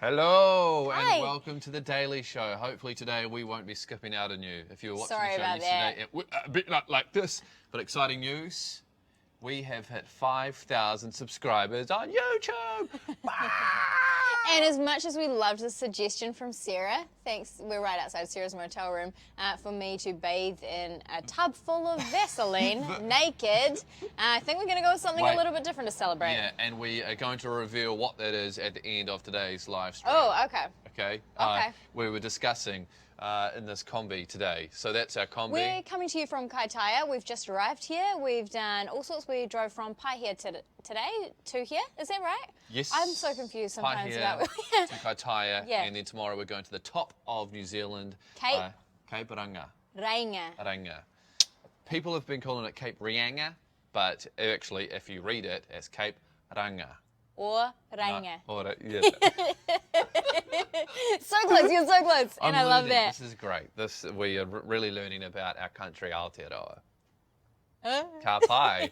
Hello Hi. and welcome to the Daily Show. Hopefully today we won't be skipping out on you. If you were watching Sorry the show about yesterday, it would a bit like this. But exciting news, we have hit 5,000 subscribers on YouTube. And as much as we loved the suggestion from Sarah, thanks, we're right outside Sarah's motel room, for me to bathe in a tub full of Vaseline, naked, I think we're going to go with something a little bit different to celebrate. Yeah, and we are going to reveal what that is at the end of today's live stream. Oh, okay. Okay? Okay. We were discussing in this combi today. So that's our combi. We're coming to you from Kaitaia. We've just arrived here. We've done all sorts. We drove from Paihia today to here. Is that right? Yes. I'm so confused sometimes Paihia about to Kaitaia, Yeah. and then tomorrow we're going to the top of New Zealand. Cape Ranga. Rainga. People have been calling it Cape Reinga, but actually, if you read it, it's Cape Ranga. Or Rainga. Yeah. So close, you're so close. And I love that. This is great. We are really learning about our country, Aotearoa. Huh? Ka pai.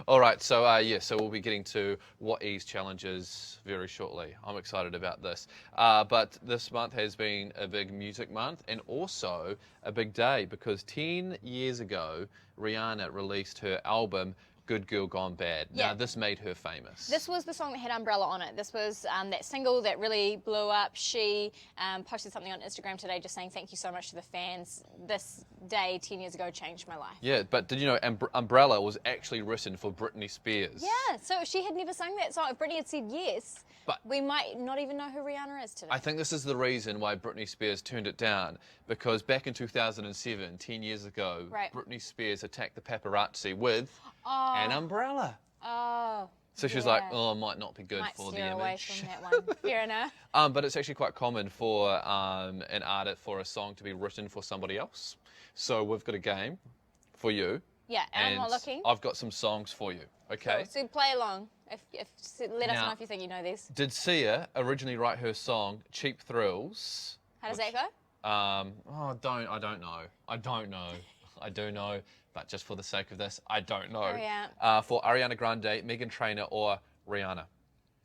All right, so so we'll be getting to what E's challenges very shortly. I'm excited about this. But this month has been a big music month and also a big day because 10 years ago, Rihanna released her album Good Girl Gone Bad. Yeah. Now, this made her famous. This was the song that had Umbrella on it. This was that single that really blew up. She posted something on Instagram today just saying thank you so much to the fans. This day 10 years ago changed my life. Yeah, but did you know Umbrella was actually written for Britney Spears? Yeah, so if she had never sung that song, if Britney had said yes, But we might not even know who Rihanna is today. I think this is the reason why Britney Spears turned it down, because back in 2007, 10 years ago, Right. Britney Spears attacked the paparazzi with an umbrella. Oh. So she was yeah. like, oh, it might not be good Might for the steer away image. from that one. Fair enough. But it's actually quite common for an artist, for a song to be written for somebody else. So we've got a game for you. Yeah, and I'm not looking. I've got some songs for you, okay? Cool. So play along. Let us Now- know if you think you know these. Did Sia originally write her song Cheap Thrills? How does that go? I don't know. I do know, but just for the sake of this, I don't know. Oh, yeah. For Ariana Grande, Meghan Trainor, or Rihanna?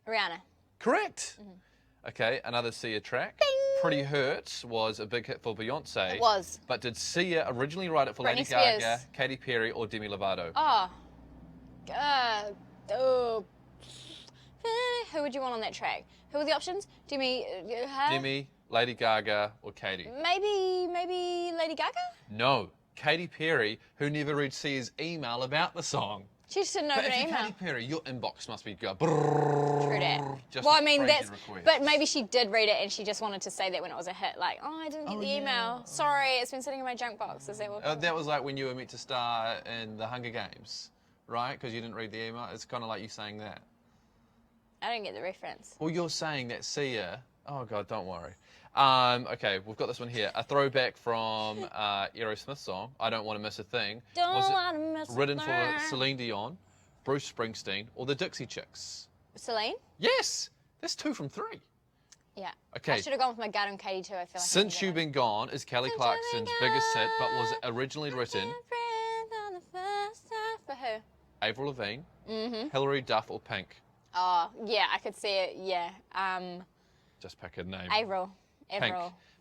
Rihanna. Correct. Okay, another Sia track. Pretty Hurts was a big hit for Beyonce. It was. But did Sia originally write it for Lady Britney Spears. Gaga, Katy Perry, or Demi Lovato? Oh. Who would you want on that track? Who are the options? Demi. Demi, Lady Gaga, or Katy? Maybe Lady Gaga? No, Katy Perry, who never read Sia's email about the song. She just didn't But open if an you're email. Katy Perry, your inbox must be go. True that. Just Well, a I mean, crazy that's. request. But maybe she did read it and she just wanted to say that when it was a hit. Like, oh, I didn't get the yeah. email. Sorry, it's been sitting in my junk box. Is that what? That was like when you were meant to star in the Hunger Games, right? Because you didn't read the email. It's kind of like you saying that. I don't get the reference. Well, you're saying that Sia. Oh God, don't worry. Okay, we've got this one here. A throwback from Aerosmith's song, "I Don't Want to Miss a Thing." Don't Was it wanna miss a written for thing. Celine Dion, Bruce Springsteen, or the Dixie Chicks? Celine? Yes, that's 2 from 3. Yeah. Okay. I should have gone with my gut on Katie too. I feel like. Since You've Been Gone is Kelly Since You've Clarkson's Been biggest hit, but was Gone, originally written For who? Avril Lavigne, Hilary Duff, or Pink. Oh, yeah, I could see it. Yeah. Just pick a name. Avril. Pink.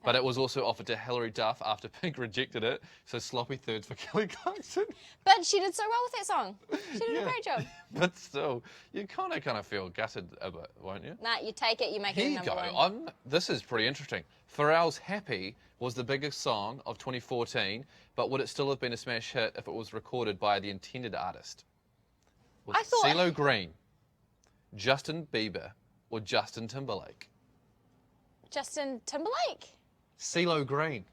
But it was also offered to Hilary Duff after Pink rejected it, so sloppy thirds for Kelly Clarkson. But she did so well with that song. She did a great job. But still, you kind of feel gutted a bit, won't you? Nah, you take it, you make Here it you number go. one. This is pretty interesting. Pharrell's Happy was the biggest song of 2014, but would it still have been a smash hit if it was recorded by the intended artist? Was I thought- CeeLo Green, Justin Bieber, or Justin Timberlake? Justin Timberlake. CeeLo Green.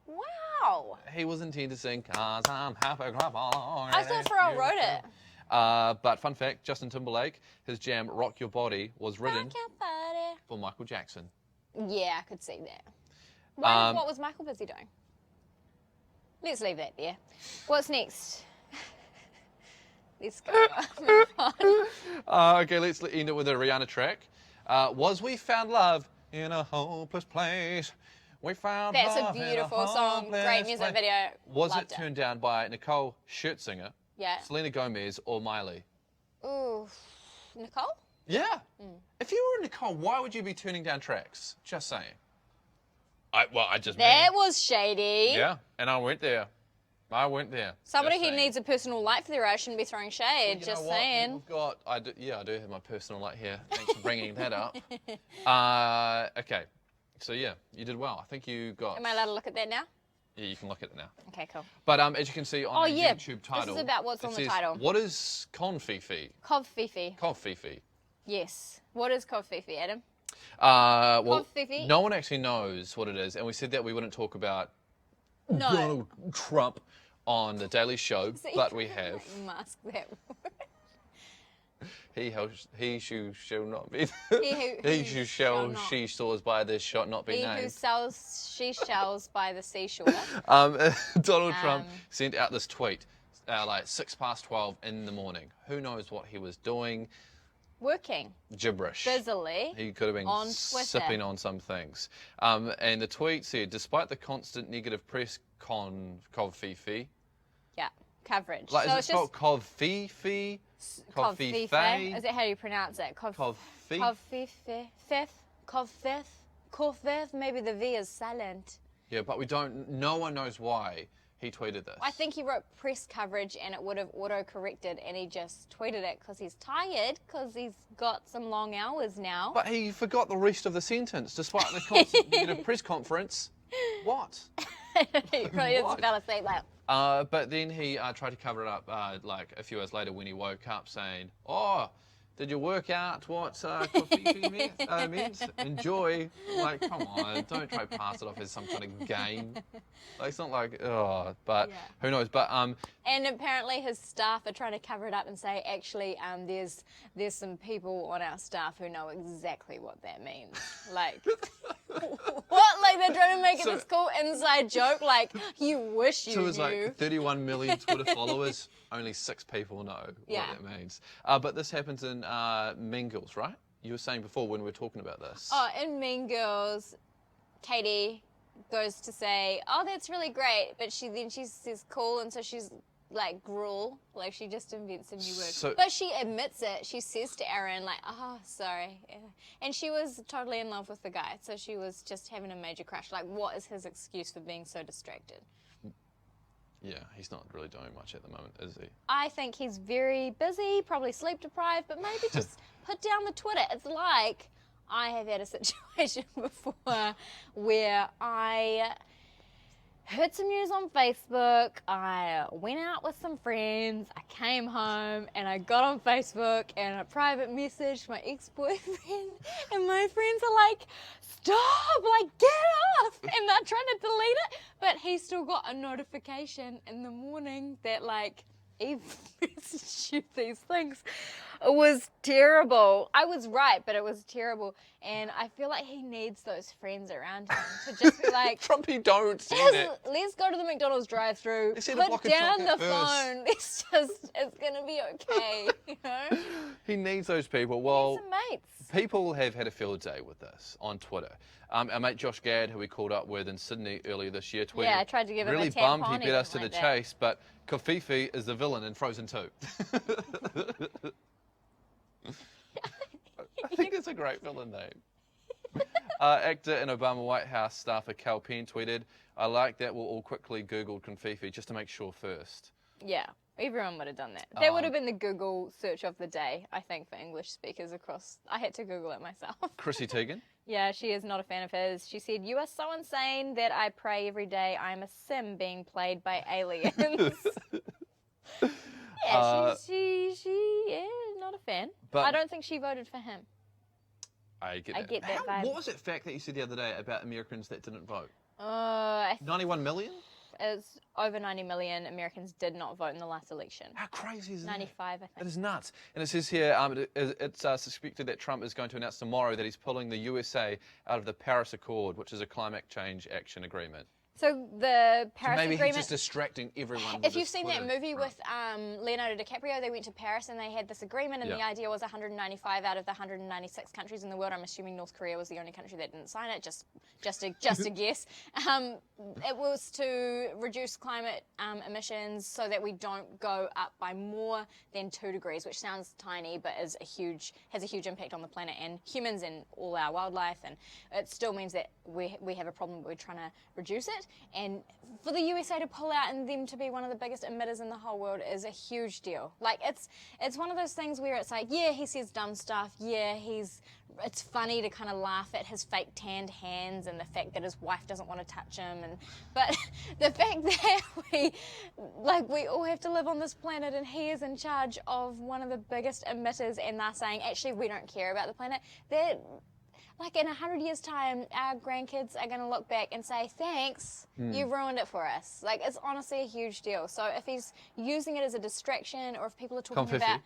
Wow. He was intended to sing "Cause I'm Happy." I thought Pharrell wrote it. But fun fact, Justin Timberlake, his jam "Rock Your Body" was written Rock your body. for Michael Jackson. Yeah, I could see that. What was Michael busy doing? Let's leave that there. What's next? Let's go. Move on. Okay, let's end it with a Rihanna track. Was We Found Love in a Hopeless Place? We found That's a love in beautiful song. hopeless Great music place. video. Was Loved it turned down by Nicole Scherzinger, Yeah. Selena Gomez, or Miley? Ooh. Nicole? Yeah. If you were Nicole, why would you be turning down tracks? Just saying. I just That mean. was shady. Yeah, and I went there. Somebody Just who saying. needs a personal light for their eye shouldn't be throwing shade. You Just know what? saying. We've got. I do have my personal light here. Thanks for bringing that up. Okay. So yeah, you did well. I think you got. Am I allowed to look at that now? Yeah, you can look at it now. Okay, cool. But as you can see on the YouTube title, this is about what's it on the says, title. What is Covfefe. Covfefe. Yes. What is Covfefe, Adam? Well, Covfefe? no one actually knows what it is, and we said that we wouldn't talk about No. Donald Trump on the Daily Show, So but you we can't, have. like, mask that word. He who shall not be. He who shall not. she stores by this shall not be He who named. sells seashells by the seashore. Donald Trump sent out this tweet like 12:06 in the morning. Who knows what he was doing? Working. Gibberish. Busily. He could have been on Twitter. sipping on some things. And the tweet said, despite the constant negative press Covfefe. Yeah. Coverage. Like, so is it spelled Covfefe? Covfefe. Is that how you pronounce it? Covfefe? Covfefe. Maybe the V is silent. Yeah, but no one knows why he tweeted this. I think he wrote press coverage and it would have auto-corrected and he just tweeted it because he's tired, because he's got some long hours now. But he forgot the rest of the sentence, despite the constant negative press conference. What? He probably doesn't spell it like that. But then he tried to cover it up like a few hours later when he woke up saying, oh, did you work out what Covfefe means? Enjoy. Like, come on, don't try to pass it off as some kind of game. Like, it's not like, but Yeah. who knows? But And apparently his staff are trying to cover it up and say, actually, there's some people on our staff who know exactly what that means. Like, what? Like, they're trying to make it this cool inside joke? Like, you wish you so it's knew. like 31 million Twitter followers. Only 6 people know what that means. But this happens in Mean Girls, right? You were saying before when we were talking about this. Oh, in Mean Girls, Katie goes to say, oh, that's really great. But she says cool, and so she's like gruel. Like, she just invents a new word. But she admits it. She says to Aaron, like, oh, sorry. Yeah. And she was totally in love with the guy. So she was just having a major crush. Like, what is his excuse for being so distracted? Yeah, he's not really doing much at the moment, is he? I think he's very busy, probably sleep deprived, but maybe just put down the Twitter. It's like I have had a situation before where I heard some news on Facebook, I went out with some friends, I came home and I got on Facebook and I private messaged my ex-boyfriend and my friends are like, stop, like get off, and they're trying to delete it, but he still got a notification in the morning that like, Eve messaged you these things. It was terrible. I was right, but it was terrible. And I feel like he needs those friends around him to just be like, Trumpy, don't say that. let's go to the McDonald's drive-thru, They said put down the first. phone. It's going to be okay, you know? He needs those people. Well, Some mates. people have had a field day with this on Twitter. Our mate Josh Gad, who we called up with in Sydney earlier this year, tweeted, Yeah, I tried to give him a really tampon, bummed he he beat us to didn't the like that. chase, but Covfefe is the villain in Frozen 2. I think it's a great villain name. Actor and Obama White House staffer Cal Penn tweeted, I like that we'll all quickly Google Covfefe just to make sure first. Yeah, everyone would have done that. That would have been the Google search of the day, I think, for English speakers across. I had to Google it myself. Chrissy Teigen. Yeah, she is not a fan of his. She said, you are so insane that I pray every day I'm a sim being played by aliens. Yeah, she is not a fan. But I don't think she voted for him. I get that. that vibe. What was that fact that you said the other day about Americans that didn't vote? I 91 million? It's over 90 million Americans did not vote in the last election. How crazy is that? 95, I think. That is nuts. And it says here, it's suspected that Trump is going to announce tomorrow that he's pulling the USA out of the Paris Accord, which is a climate change action agreement. So the So Paris maybe he's Agreement. just distracting everyone. With If you've his seen that Twitter. movie Right. with Leonardo DiCaprio, they went to Paris and they had this agreement, and the Yeah. idea was 195 out of the 196 countries in the world. I'm assuming North Korea was the only country that didn't sign it. Just a guess. It was to reduce climate emissions so that we don't go up by more than 2 degrees, which sounds tiny, but has a huge impact on the planet and humans and all our wildlife. And it still means that we have a problem, but we're trying to reduce it. And for the USA to pull out and them to be one of the biggest emitters in the whole world is a huge deal. Like it's one of those things where it's like, yeah, he says dumb stuff. Yeah, it's funny to kind of laugh at his fake tanned hands and the fact that his wife doesn't want to touch him. But the fact that we all have to live on this planet and he is in charge of one of the biggest emitters, and they're saying, actually, we don't care about the planet. That, like, in 100 years' time, our grandkids are going to look back and say, thanks, you ruined it for us. Like, it's honestly a huge deal. So if he's using it as a distraction, or if people are talking about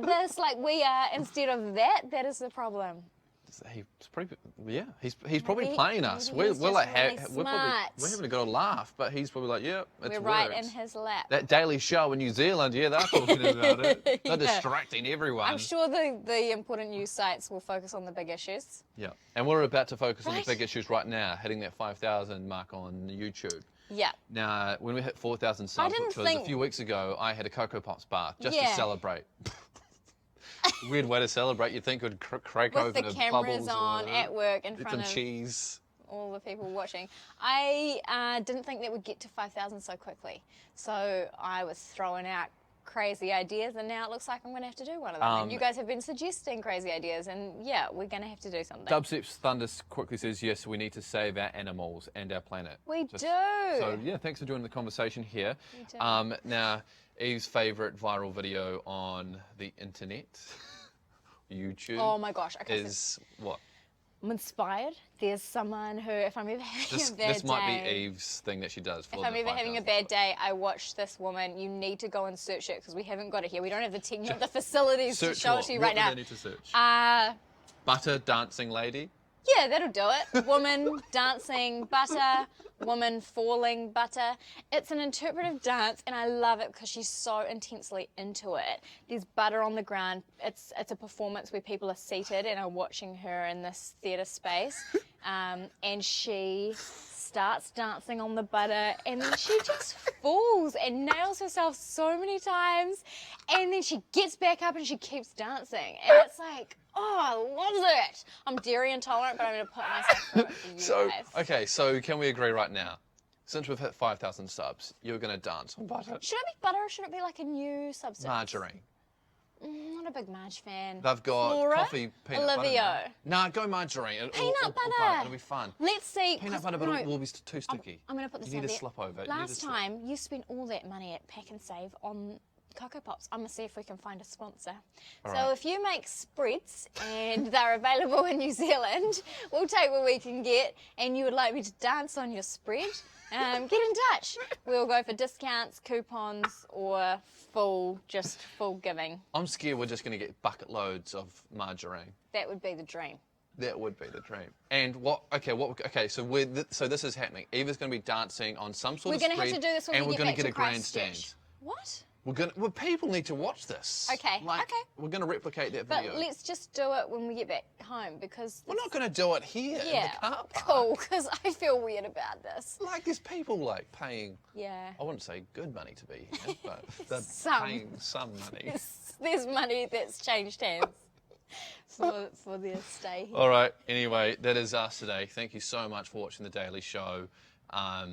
this like we are instead of that, that is the problem. He's probably playing us. We're like we're having a good laugh, but he's probably like, yeah, it's We're right in his lap. That Daily Show in New Zealand, yeah, they're talking about it. They're distracting everyone. I'm sure the important news sites will focus on the big issues. Yeah, and we're about to focus on the big issues right now, hitting that 5,000 mark on YouTube. Yeah. Now, when we hit 4,000 subs, which was a few weeks ago, I had a Cocoa Pops bar just to celebrate. Weird way to celebrate. You'd think it would crack with open the the cameras bubbles on at work in front some of cheese. all the people watching. I didn't think that would get to 5,000 so quickly. So I was throwing out crazy ideas, and now it looks like I'm going to have to do one of them. And you guys have been suggesting crazy ideas, and yeah, we're going to have to do something. Dubstep's Thunder quickly says, yes, we need to save our animals and our planet. We do. So yeah, thanks for joining the conversation here. We do. Now, Eve's favourite viral video on the internet, YouTube. Oh my gosh. Okay, is what? I'm inspired. There's someone who, if I'm ever having a bad day... This might be Eve's thing that she does. If I'm ever having a bad day, I watch this woman. You need to go and search it because we haven't got it here. We don't have the facilities to show it to you right now. What do they need to search? Butter dancing lady? Yeah, that'll do it. Woman dancing butter, woman falling butter. It's an interpretive dance, and I love it because she's so intensely into it. There's butter on the ground. It's a performance where people are seated and are watching her in this theatre space, and she starts dancing on the butter, and then she just falls and nails herself so many times, and then she gets back up and she keeps dancing, and it's like, oh, I love it. I'm dairy intolerant, but I'm going to put myself through it for you guys. Okay, so can we agree right now? Since we've hit 5,000 subs, you're going to dance on butter. Should it be butter or should it be like a new substance? Margarine. Not a big Marge fan. They've got Flora? coffee peanut butter. Olivia. Nah, go margarine. Peanut butter. It'll be fun. Let's see. Peanut butter, but it will be too sticky. I'm going to put this You out need to there. slip over. Last time, you spent all that money at Pack and Save on Cocoa Pops. I'm going to see if we can find a sponsor. So right. if you make spreads and they're available in New Zealand, we'll take what we can get, and you would like me to dance on your spread, get in touch. We'll go for discounts, coupons, or full giving. I'm scared we're just going to get bucket loads of margarine. That would be the dream. That would be the dream. And what? Okay. So this is happening. Eva's going to be dancing on some sort of spread. We're going to have to do this when we get back to a grandstand. Christchurch. What? Well, people need to watch this. Okay. Okay. We're going to replicate that video. But let's just do it when we get back home because we're not going to do it here in the car park. Cool, because I feel weird about this. Like there's people like paying. Yeah. I wouldn't say good money to be here, but they're paying some money. There's money that's changed hands for their stay here. All right. Anyway, that is us today. Thank you so much for watching the Daily Show.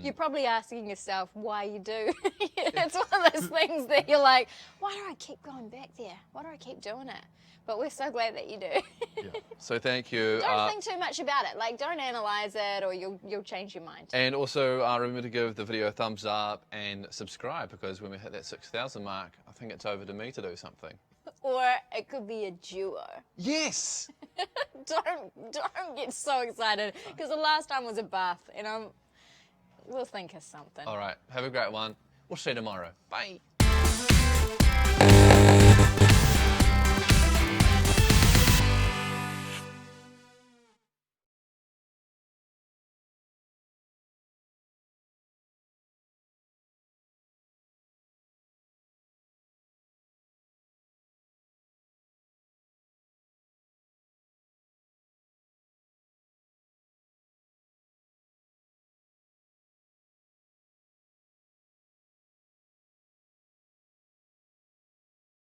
You're probably asking yourself why you do. It's one of those things that you're like, why do I keep going back there? Why do I keep doing it? But we're so glad that you do. Yeah. So thank you. Don't think too much about it. Like, don't analyze it, or you'll change your mind. And also remember to give the video a thumbs up and subscribe, because when we hit that 6,000 mark, I think it's over to me to do something. Or it could be a duo. Yes. Don't get so excited, because the last time was a bath, and we'll think of something. All right. Have a great one. We'll see you tomorrow. Bye.